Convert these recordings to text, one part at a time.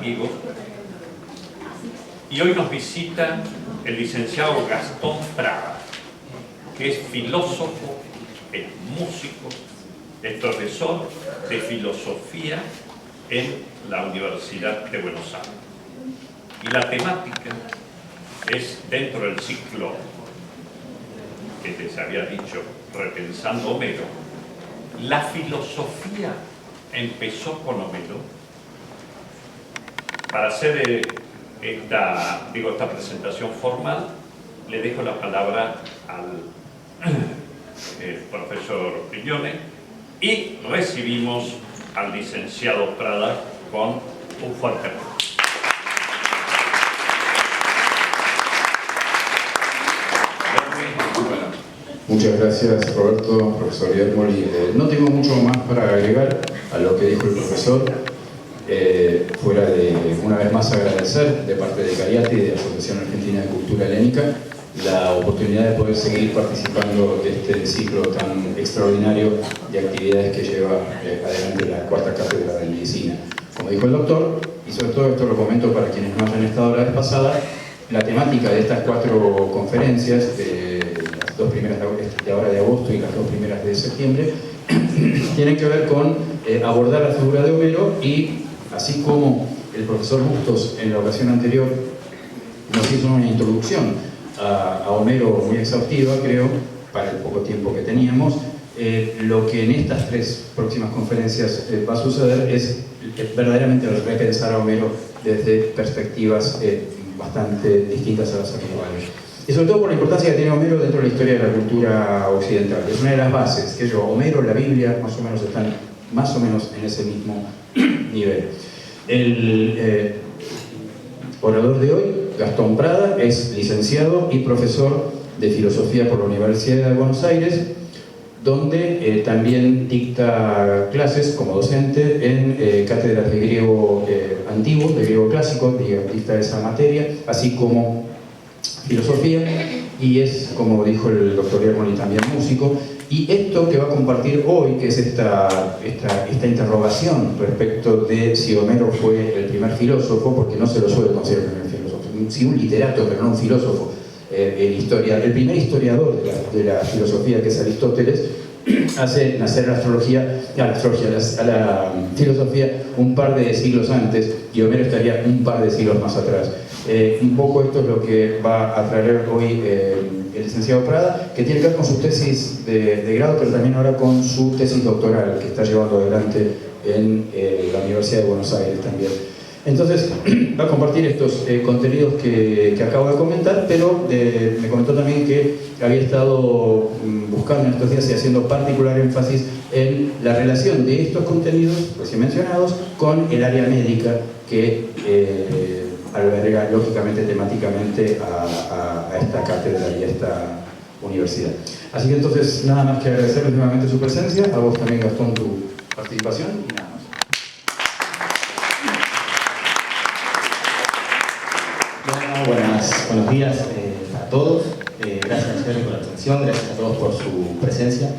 educativo. Y hoy nos visita el licenciado Gastón Prada, que es filósofo, es músico, es profesor de filosofía en la Universidad de Buenos Aires. Y la temática es, dentro del ciclo que les había dicho, Repensando Homero, la filosofía empezó con Homero. Para hacer esta presentación formal, le dejo la palabra al profesor Brignone y recibimos al licenciado Prada con un fuerte aplauso. Muchas gracias, Roberto, profesor Yermoli. No tengo mucho más para agregar a lo que dijo el profesor, fuera de, una vez más, agradecer de parte de Cariati y de la Asociación Argentina de Cultura Helénica la oportunidad de poder seguir participando de este ciclo tan extraordinario de actividades que lleva adelante la cuarta cátedra de medicina. Como dijo el doctor, y sobre todo esto lo comento para quienes no hayan estado la vez pasada, la temática de estas 4 conferencias, las 2 primeras de ahora de agosto y las 2 primeras de septiembre, tienen que ver con abordar la figura de Homero y, así como el profesor Bustos en la ocasión anterior nos hizo una introducción a Homero muy exhaustiva, creo, para el poco tiempo que teníamos, lo que en estas 3 próximas conferencias va a suceder es verdaderamente repensar a Homero desde perspectivas bastante distintas a las actuales. Y sobre todo por la importancia que tiene Homero dentro de la historia de la cultura occidental. Es una de las bases, que Homero, la Biblia, más o menos están más o menos en ese mismo nivel. El orador de hoy, Gastón Prada, es licenciado y profesor de filosofía por la Universidad de Buenos Aires, donde también dicta clases como docente en cátedras de griego antiguo, de griego clásico, dicta esa materia, así como filosofía, y es, como dijo el doctor Yermoli, también músico. Y esto que va a compartir hoy, que es esta interrogación respecto de si Homero fue el primer filósofo, porque no se lo suele considerar el primer filósofo, sí un literato, pero no un filósofo. El primer historiador de la filosofía, que es Aristóteles, hace nacer a la filosofía un par de siglos antes, y Homero estaría un par de siglos más atrás. Un poco esto es lo que va a traer hoy el licenciado Prada, que tiene que ver con su tesis de grado, pero también ahora con su tesis doctoral, que está llevando adelante en la Universidad de Buenos Aires también. Entonces, va a compartir estos contenidos que acabo de comentar, pero me comentó también que había estado buscando en estos días y haciendo particular énfasis en la relación de estos contenidos recién mencionados con el área médica que alberga lógicamente, temáticamente a esta cátedra y a esta universidad. Así que entonces, nada más que agradecerles nuevamente su presencia, a vos también, Gastón, tu participación, y nada más. Buenos días a todos. Gracias a Jerry por la atención, gracias a todos por su presencia,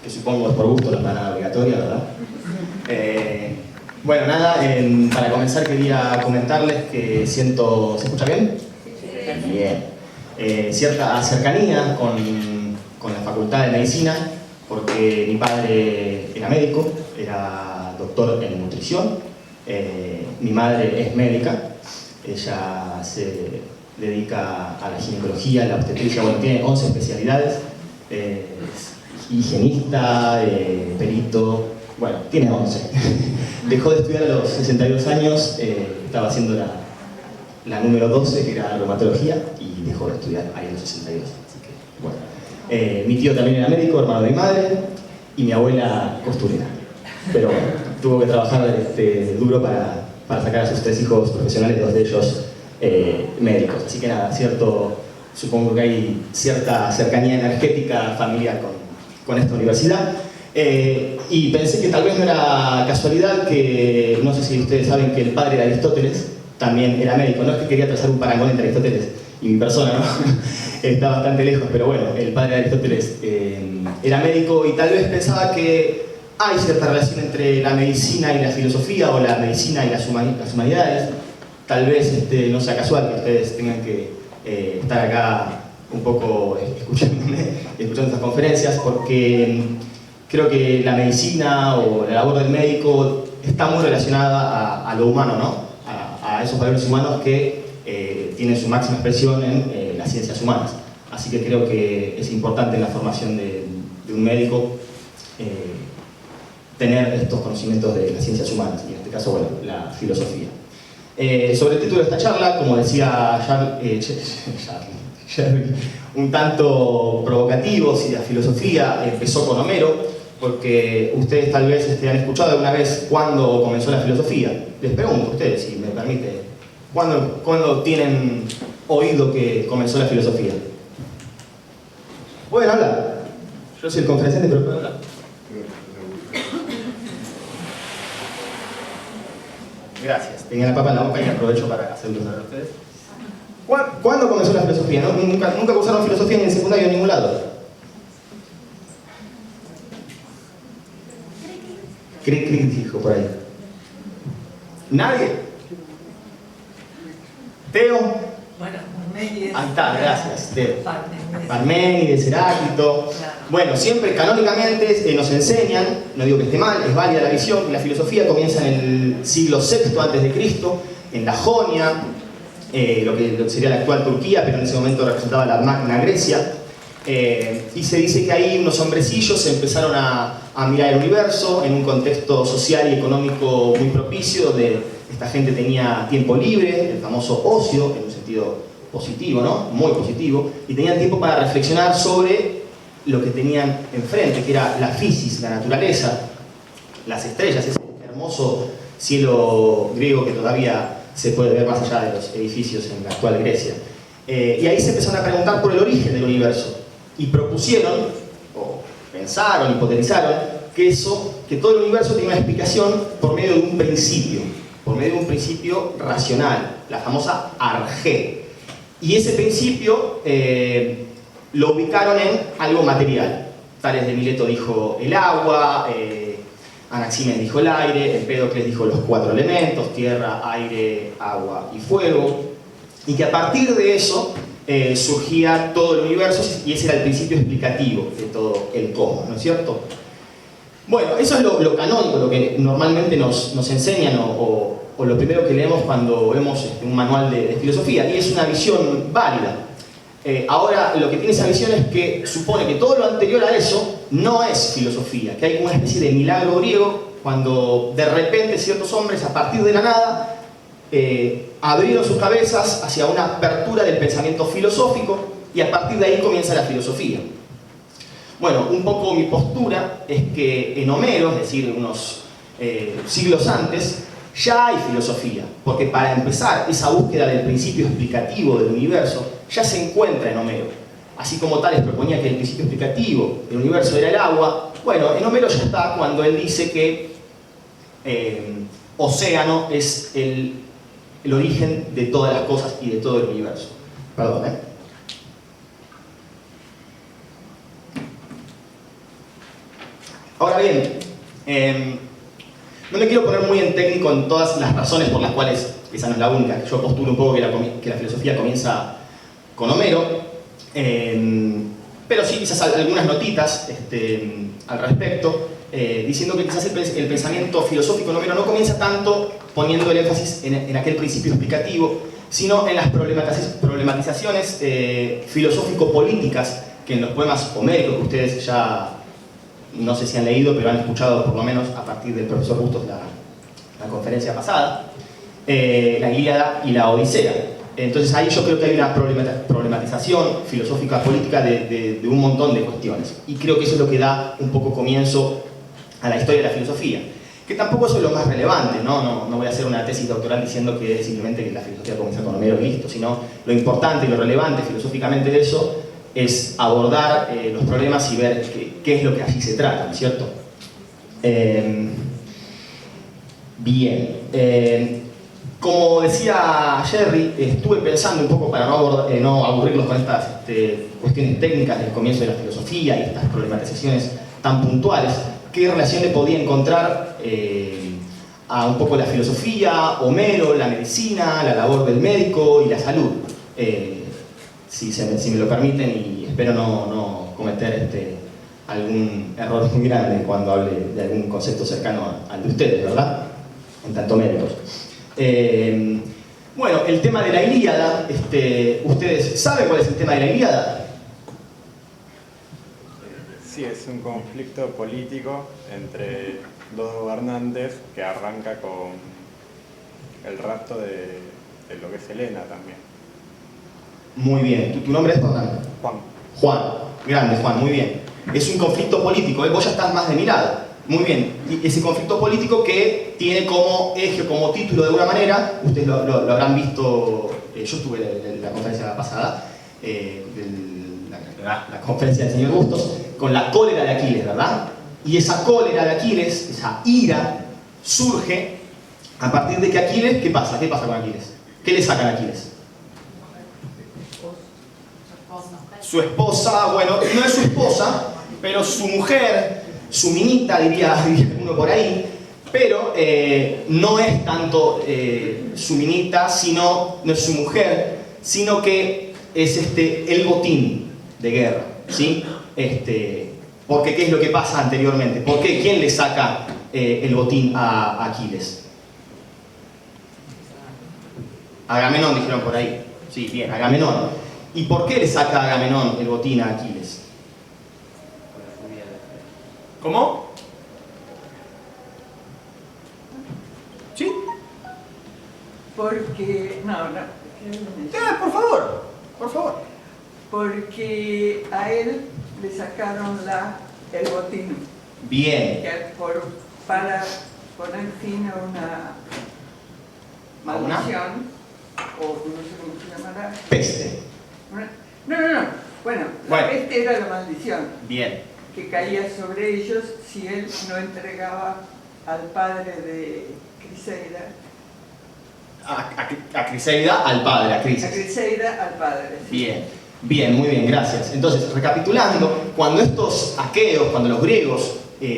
que supongo es por gusto, no es nada obligatoria, ¿verdad? Bueno, nada, para comenzar quería comentarles que siento... ¿Se escucha bien? Bien. Cierta cercanía con la Facultad de Medicina, porque mi padre era médico, era doctor en nutrición, mi madre es médica, ella se dedica a la ginecología, a la obstetricia, bueno, tiene 11 especialidades, higienista, perito, bueno, tiene 11. Dejó de estudiar a los 62 años, estaba haciendo la número 12, que era reumatología, y dejó de estudiar ahí a los 62. Así que, bueno. Mi tío también era médico, hermano de mi madre, y mi abuela costurera. Pero bueno, tuvo que trabajar duro para sacar a sus 3 hijos profesionales, 2 de ellos médicos. Así que nada, supongo que hay cierta cercanía energética familiar con esta universidad. Y pensé que tal vez no era casualidad que, no sé si ustedes saben que el padre de Aristóteles también era médico. No es que quería trazar un parangón entre Aristóteles y mi persona, ¿no? Está bastante lejos, pero bueno, el padre de Aristóteles era médico y tal vez pensaba que hay cierta relación entre la medicina y la filosofía, o la medicina y las humanidades, tal vez no sea casual que ustedes tengan que estar acá un poco escuchando estas conferencias, porque creo que la medicina o la labor del médico está muy relacionada a lo humano, ¿no? A esos valores humanos que tienen su máxima expresión en las ciencias humanas. Así que creo que es importante en la formación de un médico tener estos conocimientos de las ciencias humanas, y en este caso, bueno, la filosofía. Sobre el título de esta charla, como decía Jerry, un tanto provocativo, si la filosofía empezó con Homero, porque ustedes tal vez han escuchado alguna vez cuándo comenzó la filosofía. Les pregunto a ustedes, si me permite, ¿cuándo tienen oído que comenzó la filosofía? ¿Pueden hablar? Yo soy el conferenciante, pero puedo hablar. Gracias. Tenía la papa en la boca y aprovecho para hacerlo saber a ustedes. ¿Cuándo comenzó la filosofía? ¿No? Nunca cursaron filosofía ni en secundario ni en ningún lado. Cric, dijo por ahí. ¿Nadie? ¿Teo? Bueno, Parménides. Ahí está, gracias, Teo. Parménides. Parménides, Heráclito. Claro. Bueno, siempre canónicamente nos enseñan, no digo que esté mal, es válida la visión, que la filosofía comienza en el siglo VI a.C., en la Jonia, lo que sería la actual Turquía, pero en ese momento representaba la Magna Grecia. Y se dice que ahí unos hombrecillos empezaron a mirar el universo en un contexto social y económico muy propicio, donde esta gente tenía tiempo libre, el famoso ocio, en un sentido positivo, ¿no? Muy positivo, y tenían tiempo para reflexionar sobre lo que tenían enfrente, que era la physis, la naturaleza, las estrellas, ese hermoso cielo griego que todavía se puede ver más allá de los edificios en la actual Grecia. Y ahí se empezaron a preguntar por el origen del universo, y propusieron, o pensaron, hipotetizaron, que todo el universo tiene una explicación por medio de un principio racional, la famosa arjé. Y ese principio lo ubicaron en algo material. Tales de Mileto dijo el agua, Anaxímenes dijo el aire, Empédocles dijo los 4 elementos, tierra, aire, agua y fuego, y que a partir de eso surgía todo el universo, y ese era el principio explicativo de todo el cosmos, ¿no es cierto? Bueno, eso es lo canónico, lo que normalmente nos enseñan o lo primero que leemos cuando vemos un manual de filosofía, y es una visión válida. Ahora, lo que tiene esa visión es que supone que todo lo anterior a eso no es filosofía, que hay una especie de milagro griego cuando de repente ciertos hombres, a partir de la nada, abrieron sus cabezas hacia una apertura del pensamiento filosófico, y a partir de ahí comienza la filosofía. Bueno, un poco mi postura es que en Homero, es decir, unos siglos antes, ya hay filosofía, porque para empezar, esa búsqueda del principio explicativo del universo ya se encuentra en Homero. Así como Tales proponía que el principio explicativo del universo era el agua, bueno, en Homero ya está cuando él dice que océano es el origen de todas las cosas y de todo el universo. Perdón, Ahora bien, no me quiero poner muy en técnico en todas las razones por las cuales, esa no es la única, yo postulo un poco que la filosofía comienza con Homero, pero sí quizás algunas notitas al respecto, diciendo que quizás el pensamiento filosófico en Homero no comienza tanto poniendo el énfasis en aquel principio explicativo, sino en las problematizaciones filosófico-políticas que en los poemas homéricos, que ustedes ya no sé si han leído, pero han escuchado por lo menos a partir del profesor Bustos la conferencia pasada, la Ilíada y la Odisea. Entonces ahí yo creo que hay una problematización filosófica política de un montón de cuestiones, y creo que eso es lo que da un poco comienzo a la historia de la filosofía, que tampoco eso es lo más relevante, no voy a hacer una tesis doctoral diciendo que simplemente que la filosofía comienza con Homero y listo, sino lo importante y lo relevante filosóficamente de eso es abordar los problemas y ver qué es lo que allí se trata, ¿no es cierto? Bien. Como decía Jerry, estuve pensando un poco para no aburrirlos con estas cuestiones técnicas del comienzo de la filosofía y estas problematizaciones tan puntuales, qué relación le podía encontrar a un poco la filosofía, Homero, la medicina, la labor del médico y la salud. Si me lo permiten, y espero no cometer algún error muy grande cuando hable de algún concepto cercano al de ustedes, ¿verdad? En tanto médicos. Bueno, el tema de la Ilíada, ¿ustedes saben cuál es el tema de la Ilíada? Sí, es un conflicto político entre dos gobernantes que arranca con el rapto de lo que es Helena también. Muy bien. ¿Tu nombre es, Fernando? Juan. Juan. Grande, Juan. Muy bien. Es un conflicto político. Vos ya estás más de mi lado. Muy bien. Y ese conflicto político que tiene como eje, como título de alguna manera, ustedes lo habrán visto, yo estuve en la conferencia pasada, la conferencia del señor Bustos, con la cólera de Aquiles, ¿verdad? Y esa cólera de Aquiles, esa ira, surge a partir de que Aquiles, ¿qué pasa? ¿Qué pasa con Aquiles? ¿Qué le sacan a Aquiles? Su esposa, bueno, no es su esposa, pero su mujer, su minita, diría uno por ahí, pero no es tanto su minita, no es su mujer, sino que es el botín de guerra, ¿sí? Porque ¿qué es lo que pasa anteriormente? ¿Por qué? ¿Quién le saca el botín a Aquiles? Agamenón, dijeron por ahí. Sí, bien, Agamenón. ¿Y por qué le saca Agamenón el botín a Aquiles? ¿Cómo? ¿Sí? Porque... No. Por favor, por favor. Porque a él le sacaron el botín. Bien. Para poner fin a una maldición, o no sé cómo se llamará. Peste. No. Bueno, la peste era la maldición. Bien. Que caía sobre ellos si él no entregaba al padre de Criseida. A Criseida, al padre, a Crises. A Criseida, al padre. Sí. Bien, muy bien, gracias. Entonces, recapitulando, cuando estos aqueos, cuando los griegos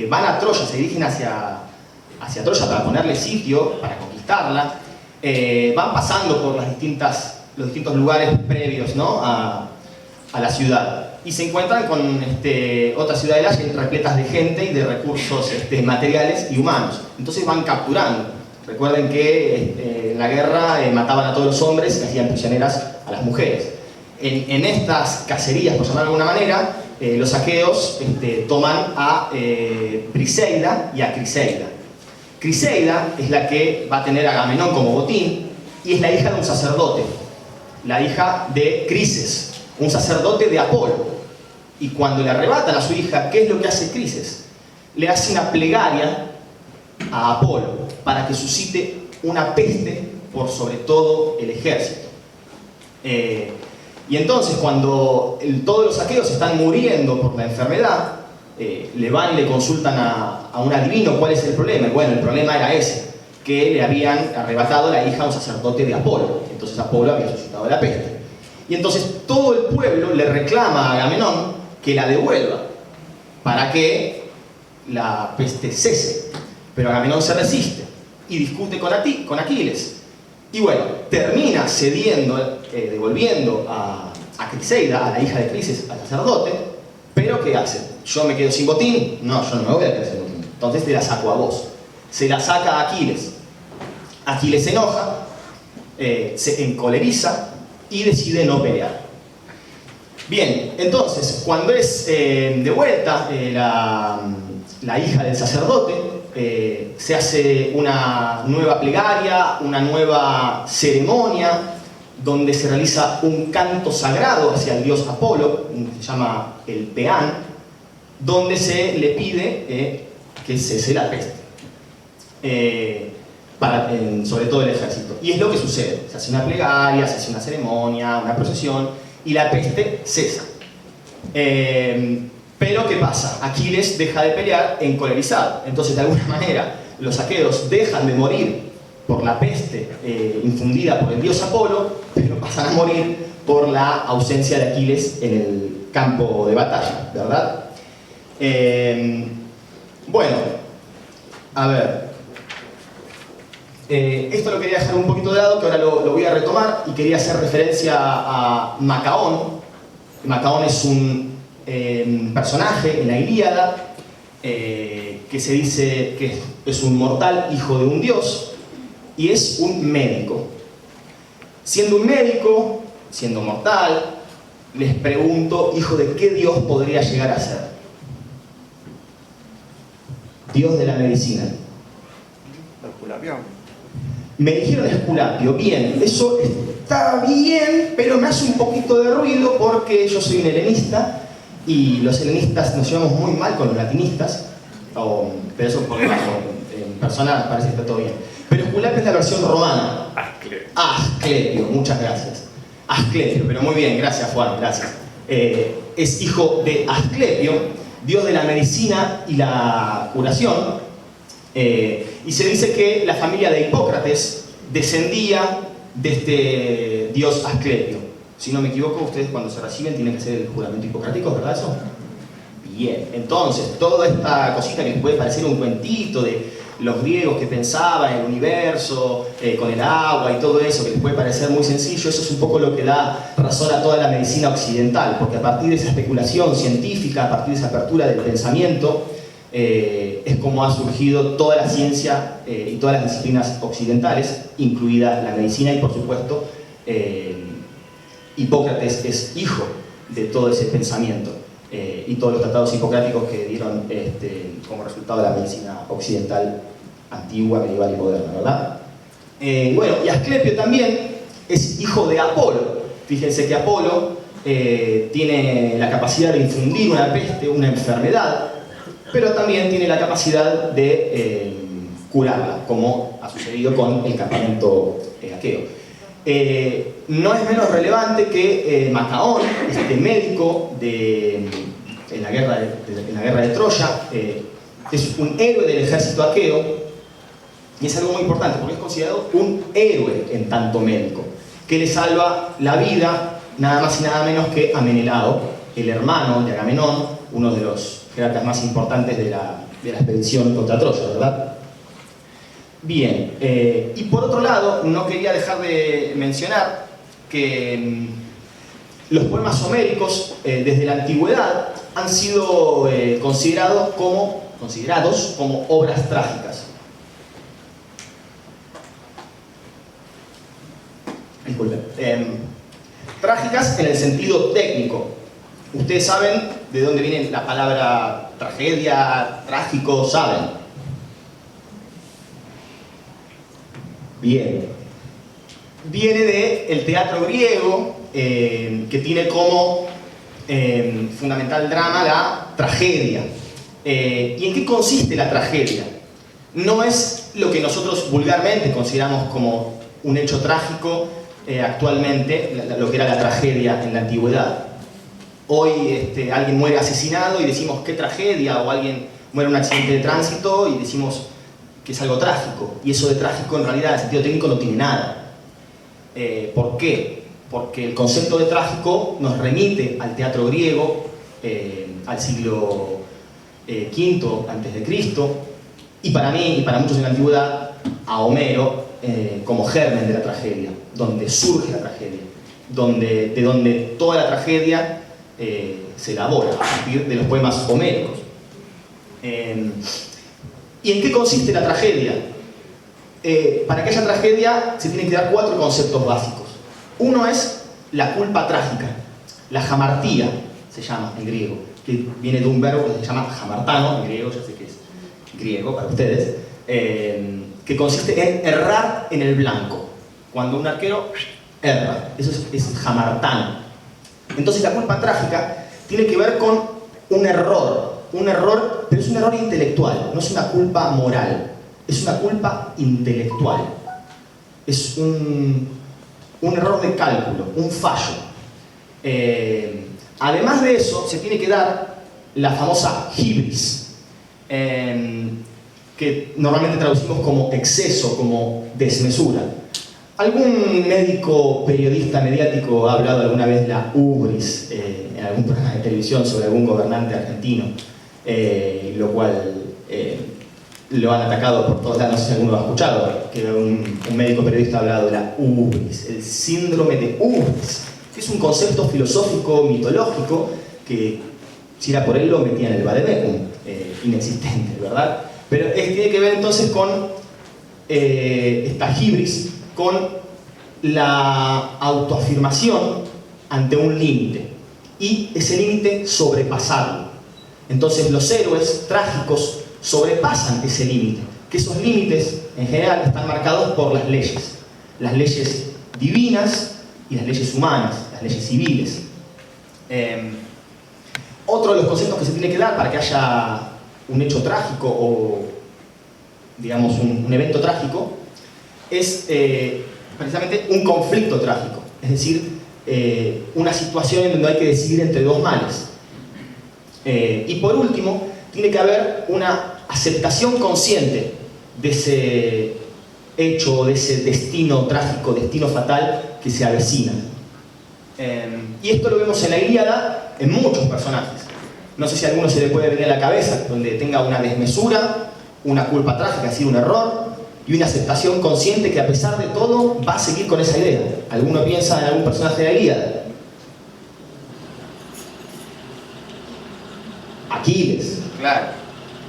van a Troya, se dirigen hacia Troya para ponerle sitio, para conquistarla, van pasando por los distintos lugares previos, ¿no? a la ciudad. Y se encuentran con otras ciudadelas repletas de gente y de recursos materiales y humanos. Entonces van capturando. Recuerden que en la guerra mataban a todos los hombres y hacían prisioneras a las mujeres. En estas cacerías, por llamarlo de alguna manera, los aqueos toman a Briseida y a Criseida. Criseida es la que va a tener a Agamenón como botín y es la hija de un sacerdote, la hija de Crises, un sacerdote de Apolo. Y cuando le arrebatan a su hija, ¿qué es lo que hace Crises? Le hace una plegaria a Apolo para que suscite una peste por sobre todo el ejército. Y entonces cuando todos los aqueos están muriendo por la enfermedad, le van y le consultan a un adivino cuál es el problema. Y bueno, el problema era ese, que le habían arrebatado la hija a un sacerdote de Apolo. Entonces Apolo había suscitado la peste. Y entonces todo el pueblo le reclama a Agamenón que la devuelva para que la peste cese. Pero Agamenón se resiste y discute con Aquiles. Y bueno, termina cediendo, devolviendo a Criseida, a la hija de Crises, al sacerdote. Pero ¿qué hace? ¿Yo me quedo sin botín? No, yo no me voy a quedar sin botín. Entonces te la saco a vos. Se la saca a Aquiles. Aquiles se enoja, se encoleriza y decide no pelear. Bien, entonces, cuando es de vuelta la hija del sacerdote, se hace una nueva plegaria, una nueva ceremonia, donde se realiza un canto sagrado hacia el dios Apolo, que se llama el Peán, donde se le pide que cese la peste, sobre todo el ejército. Y es lo que sucede, se hace una plegaria, se hace una ceremonia, una procesión, y la peste cesa. Pero ¿qué pasa? Aquiles deja de pelear encolerizado. Entonces, de alguna manera, los aqueos dejan de morir por la peste infundida por el dios Apolo, pero pasan a morir por la ausencia de Aquiles en el campo de batalla, ¿verdad? Bueno, a ver. Esto lo quería dejar un poquito de lado, que ahora lo voy a retomar, y quería hacer referencia a Macaón. Macaón es un personaje en la Ilíada que se dice que es un mortal hijo de un dios y es un médico. Siendo un médico, siendo mortal, les pregunto, hijo de qué dios podría llegar a ser. Dios de la medicina. Esculapio. Me dijeron Esculapio, bien, eso está bien, pero me hace un poquito de ruido porque yo soy un helenista y los helenistas nos llevamos muy mal con los latinistas, pero eso por en persona parece que está todo bien. Pero Esculapio es la versión romana. Asclepio, muchas gracias. Asclepio, pero muy bien, gracias Juan, gracias. Es hijo de Asclepio, dios de la medicina y la curación. Y se dice que la familia de Hipócrates descendía de este dios Asclepio. Si no me equivoco, ustedes cuando se reciben tienen que hacer el juramento hipocrático, ¿verdad eso? Bien, entonces, toda esta cosita que puede parecer un cuentito de los griegos que pensaban en el universo, con el agua y todo eso, que les puede parecer muy sencillo, eso es un poco lo que da razón a toda la medicina occidental, porque a partir de esa especulación científica, a partir de esa apertura del pensamiento, es como ha surgido toda la ciencia y todas las disciplinas occidentales, incluida la medicina, y por supuesto Hipócrates es hijo de todo ese pensamiento y todos los tratados hipocráticos que dieron como resultado la medicina occidental antigua, medieval y moderna, ¿verdad? Bueno, y Asclepio también es hijo de Apolo. Fíjense que Apolo tiene la capacidad de infundir una peste, una enfermedad, pero también tiene la capacidad de curarla, como ha sucedido con el campamento aqueo. No es menos relevante que Macaón, este médico en la guerra de Troya, es un héroe del ejército aqueo, y es algo muy importante porque es considerado un héroe en tanto médico, que le salva la vida nada más y nada menos que a Menelao, el hermano de Agamenón, uno de los jerarcas más importantes de la expedición contra Troya, ¿verdad? Bien, y por otro lado, no quería dejar de mencionar que los poemas homéricos desde la antigüedad han sido considerados como obras trágicas. Disculpen. Trágicas en el sentido técnico. Ustedes saben de dónde viene la palabra tragedia, trágico, ¿saben? Bien. Viene del teatro griego, que tiene como fundamental drama la tragedia. ¿Y en qué consiste la tragedia? No es lo que nosotros vulgarmente consideramos como un hecho trágico actualmente, lo que era la tragedia en la antigüedad. Hoy alguien muere asesinado y decimos qué tragedia, o alguien muere en un accidente de tránsito y decimos que es algo trágico, y eso de trágico en realidad en el sentido técnico no tiene nada. ¿Por qué? Porque el concepto de trágico nos remite al teatro griego, al siglo V a.C., y para mí, y para muchos en la antigüedad, a Homero como germen de la tragedia, donde surge la tragedia, de donde toda la tragedia se elabora a partir de los poemas homéricos. ¿Y en qué consiste la tragedia? Para que haya tragedia se tienen que dar 4 conceptos básicos. Uno es la culpa trágica, la hamartía se llama en griego, que viene de un verbo que se llama hamartano, en griego, ya sé que es griego para ustedes, que consiste en errar en el blanco. Cuando un arquero erra, eso es hamartano. Entonces la culpa trágica tiene que ver con un error, pero es un error intelectual, no es una culpa moral, es una culpa intelectual. Es un error de cálculo, un fallo. Además de eso, se tiene que dar la famosa hibris, que normalmente traducimos como exceso, como desmesura. ¿Algún médico periodista mediático ha hablado alguna vez de la hubris en algún programa de televisión sobre algún gobernante argentino? Lo cual lo han atacado por todos lados, no sé si alguno lo ha escuchado, que un médico periodista ha hablado de la ubris, el síndrome de ubris, que es un concepto filosófico, mitológico, que si era por él lo metía en el vademecum, inexistente, ¿verdad? Pero tiene que ver entonces con esta hibris, con la autoafirmación ante un límite, y ese límite sobrepasarlo. Entonces los héroes trágicos sobrepasan ese límite, que esos límites en general están marcados por las leyes divinas y las leyes humanas, las leyes civiles. Otro de los conceptos que se tiene que dar para que haya un hecho trágico o, digamos, un evento trágico es precisamente un conflicto trágico, es decir, una situación en donde hay que decidir entre dos males. Y por último, tiene que haber una aceptación consciente de ese hecho, de ese destino trágico, destino fatal que se avecina. Y esto lo vemos en la Ilíada en muchos personajes. No sé si a alguno se le puede venir a la cabeza donde tenga una desmesura, una culpa trágica, es decir, un error, y una aceptación consciente que a pesar de todo va a seguir con esa idea. ¿Alguno piensa en algún personaje de la Ilíada? Aquiles, claro.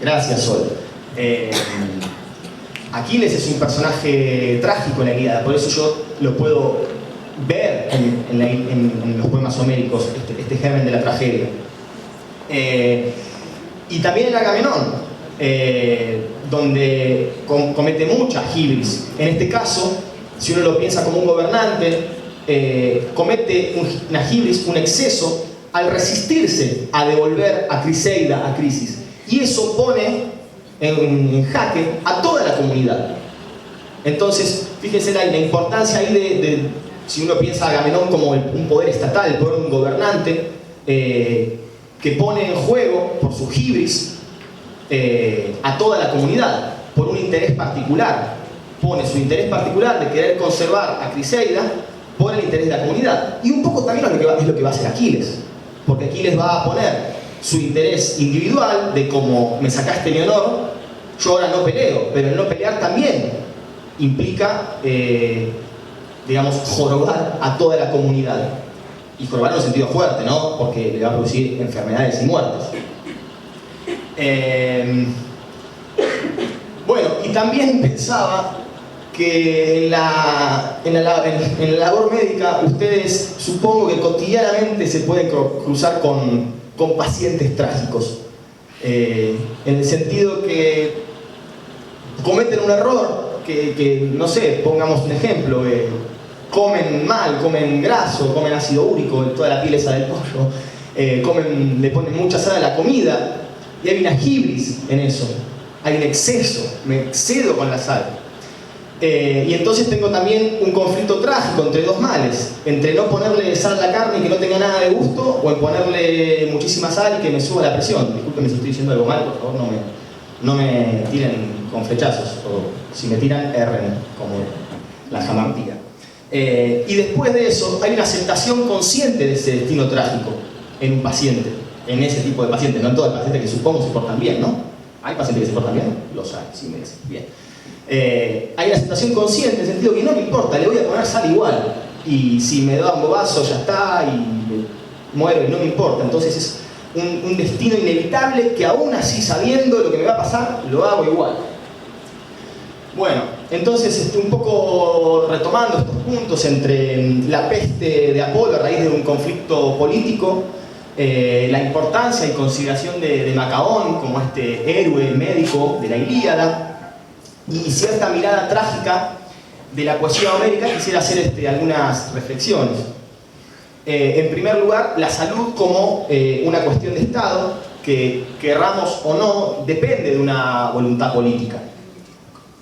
Gracias, Sol. Aquiles es un personaje trágico en la Ilíada, por eso yo lo puedo ver en los poemas homéricos, este germen de la tragedia. Y también en Agamenón, donde comete mucha hibris. En este caso, si uno lo piensa como un gobernante, comete una hibris, un exceso, al resistirse a devolver a Criseida a Crisis. Y eso pone en jaque a toda la comunidad. Entonces, fíjense la importancia ahí si uno piensa a Agamenón como un poder estatal, el poder de un gobernante, que pone en juego, por su hibris, a toda la comunidad, por un interés particular. Pone su interés particular de querer conservar a Criseida por el interés de la comunidad. Y un poco también es lo que va a hacer Aquiles. Porque Aquiles va a poner su interés individual de como me sacaste mi honor, yo ahora no peleo, pero el no pelear también implica, digamos, jorobar a toda la comunidad. Y jorobar en un sentido fuerte, ¿no? Porque le va a producir enfermedades y muertes. Bueno, y también pensaba que en la labor médica ustedes supongo que cotidianamente se pueden cruzar con pacientes trágicos, en el sentido que cometen un error, que no sé, pongamos un ejemplo, comen mal, comen graso, comen ácido úrico, toda la piel esa del pollo, le ponen mucha sal a la comida, y hay una hibris en eso, hay un exceso, me excedo con la sal. Y entonces tengo también un conflicto trágico entre dos males, entre no ponerle sal a la carne y que no tenga nada de gusto, o en ponerle muchísima sal y que me suba la presión. Disculpen si estoy diciendo algo mal, por favor no me tiren con flechazos, o si me tiran, erren, como la jamartía. Y después de eso hay una aceptación consciente de ese destino trágico en un paciente, en ese tipo de pacientes, no en todos los pacientes que supongo se portan bien, ¿no? ¿Hay pacientes que se portan bien? Los hay, sí, me dicen, bien. Hay una aceptación consciente en el sentido que no me importa, le voy a poner sal igual, y si me da un bobazo ya está, y muero y no me importa. Entonces es un destino inevitable que aún así, sabiendo lo que me va a pasar, lo hago igual. Bueno, entonces un poco retomando estos puntos entre la peste de Apolo a raíz de un conflicto político, la importancia y consideración de Macaón como este héroe médico de la Ilíada, y cierta mirada trágica de la poesía homérica, quisiera hacer algunas reflexiones. En primer lugar, la salud como una cuestión de Estado que, querramos o no, depende de una voluntad política.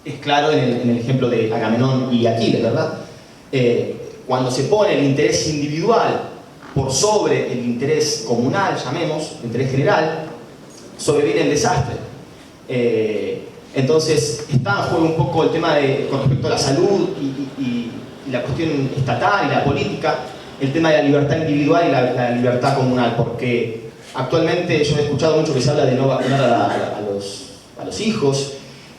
Es claro en el ejemplo de Agamenón y Aquiles, ¿verdad? Cuando se pone el interés individual por sobre el interés comunal, llamemos, el interés general, sobreviene el desastre. Entonces está en juego un poco el tema con respecto a la salud y la cuestión estatal y la política, el tema de la libertad individual y la libertad comunal, porque actualmente yo he escuchado mucho que se habla de no vacunar a los hijos,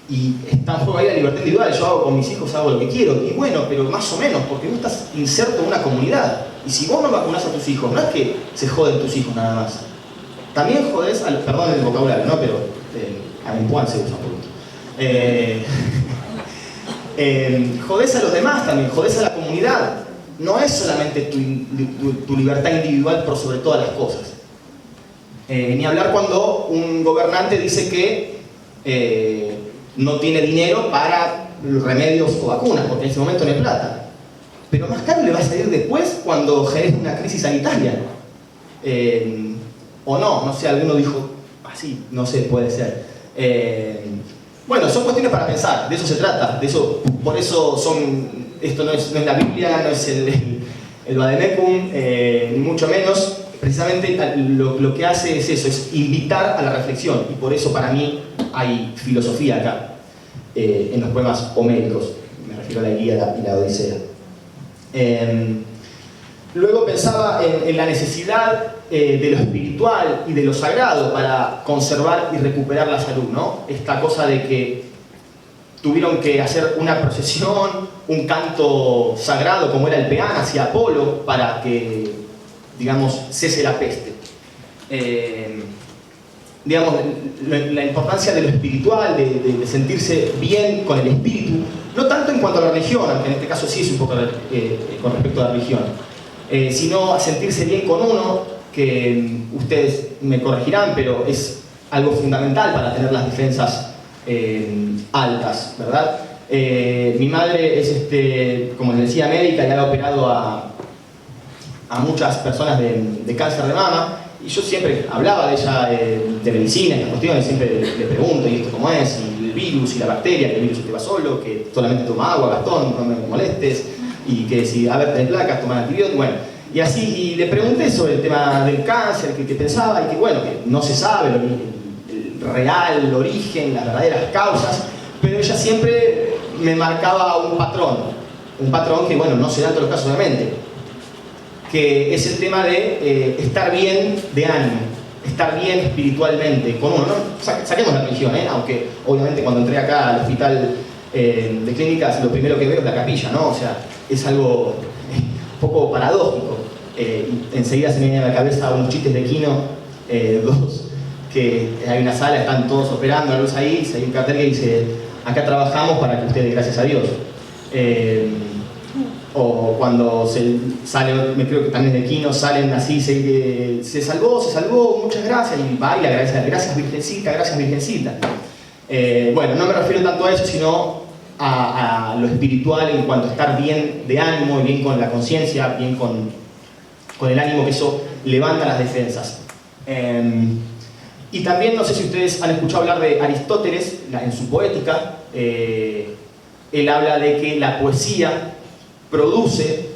y está en juego ahí la libertad individual. Yo hago con mis hijos, hago lo que quiero, y bueno, pero más o menos, porque vos estás inserto en una comunidad, y si vos no vacunás a tus hijos, no es que se joden tus hijos nada más, también jodés a los, perdón el vocabulario, ¿no? Pero a mi Puan se usa un poquito. Jodés a los demás también, jodés a la comunidad. No es solamente tu libertad individual por sobre todas las cosas. Ni hablar cuando un gobernante dice que no tiene dinero para remedios o vacunas, porque en ese momento no hay plata. Pero más caro le va a salir después cuando genere una crisis sanitaria. O no sé, alguno dijo así, no sé, puede ser. Bueno, son cuestiones para pensar, de eso se trata, de eso, por eso esto no es la Biblia, no es el Vademecum, ni mucho menos. Precisamente lo que hace es eso, es invitar a la reflexión, y por eso para mí hay filosofía acá, en los poemas homéricos, me refiero a la Ilíada y la Odisea. Luego pensaba en la necesidad de lo espiritual y de lo sagrado para conservar y recuperar la salud, ¿no? Esta cosa de que tuvieron que hacer una procesión, un canto sagrado como era el peán hacia Apolo para que, digamos, cese la peste. Digamos, la importancia de lo espiritual, de sentirse bien con el espíritu, no tanto en cuanto a la religión, aunque en este caso sí es un poco con respecto a la religión, sino a sentirse bien con uno, que ustedes me corregirán, pero es algo fundamental para tener las defensas altas, ¿verdad? Mi madre es, como les decía, médica y ha operado a muchas personas de cáncer de mama, y yo siempre hablaba de ella, de medicina, estas cuestiones, siempre le pregunto, ¿y esto cómo es? Y el virus y la bacteria, que el virus se te va solo, que solamente toma agua, Gastón, no me molestes, y que si, a ver, tenés placas, tomar antibióticos, bueno. Y así, y le pregunté sobre el tema del cáncer, que pensaba, y que bueno, que no se sabe el real origen, las verdaderas causas, pero ella siempre me marcaba un patrón que bueno, no se da en todos los casos obviamente, que es el tema de estar bien de ánimo, estar bien espiritualmente con uno, ¿no? Saquemos la religión, aunque obviamente cuando entré acá al hospital de clínicas lo primero que veo es la capilla, ¿no? O sea, es algo un poco paradójico. Enseguida se me viene a la cabeza unos chistes de Quino, que hay una sala, están todos operando, la luz ahí, y hay un cartel que dice: acá trabajamos para que ustedes, gracias a Dios. O cuando sale, me creo que también de Quino, salen así, se salvó, muchas gracias, y va y le agradece, gracias Virgencita. Bueno, no me refiero tanto a eso, sino a lo espiritual en cuanto a estar bien de ánimo, bien con la conciencia, bien con el ánimo, que eso levanta las defensas. Y también, no sé si ustedes han escuchado hablar de Aristóteles, en su Poética, él habla de que la poesía produce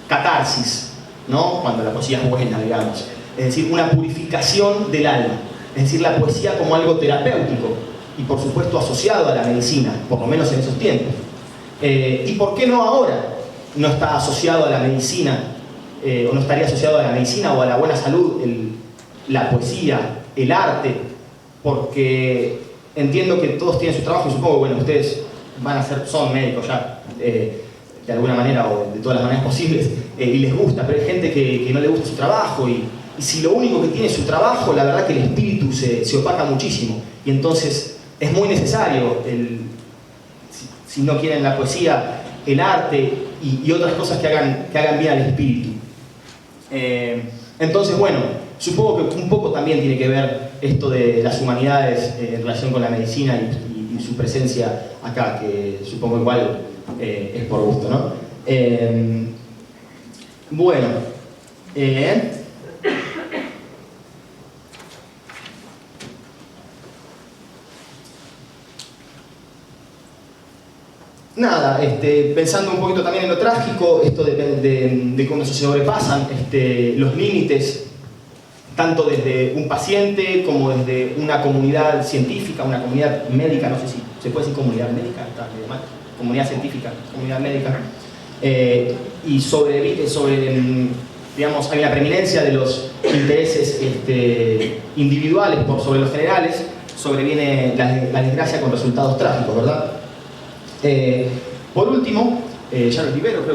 catarsis, ¿no? Cuando la poesía es buena, digamos. Es decir, una purificación del alma. Es decir, la poesía como algo terapéutico y por supuesto asociado a la medicina, por lo menos en esos tiempos. ¿Y por qué no ahora no está asociado a la medicina, o no estaría asociado a la medicina o a la buena salud la poesía, el arte? Porque entiendo que todos tienen su trabajo y supongo que bueno, ustedes son médicos ya, de alguna manera o de todas las maneras posibles, y les gusta, pero hay gente que no le gusta su trabajo, y si lo único que tiene es su trabajo, la verdad que el espíritu se opaca muchísimo, y entonces es muy necesario, si no quieren la poesía, el arte y otras cosas que hagan bien al espíritu. Entonces, bueno, supongo que un poco también tiene que ver esto de las humanidades en relación con la medicina y su presencia acá, que supongo igual es por gusto, ¿no? Bueno, nada, pensando un poquito también en lo trágico, esto de cuando se sobrepasan los límites, tanto desde un paciente como desde una comunidad científica, una comunidad médica, no sé si se puede decir comunidad médica, comunidad científica, comunidad médica, y digamos, hay una preeminencia de los intereses individuales por sobre los generales, sobreviene la desgracia con resultados trágicos, ¿verdad? Por último, ya los libero, creo que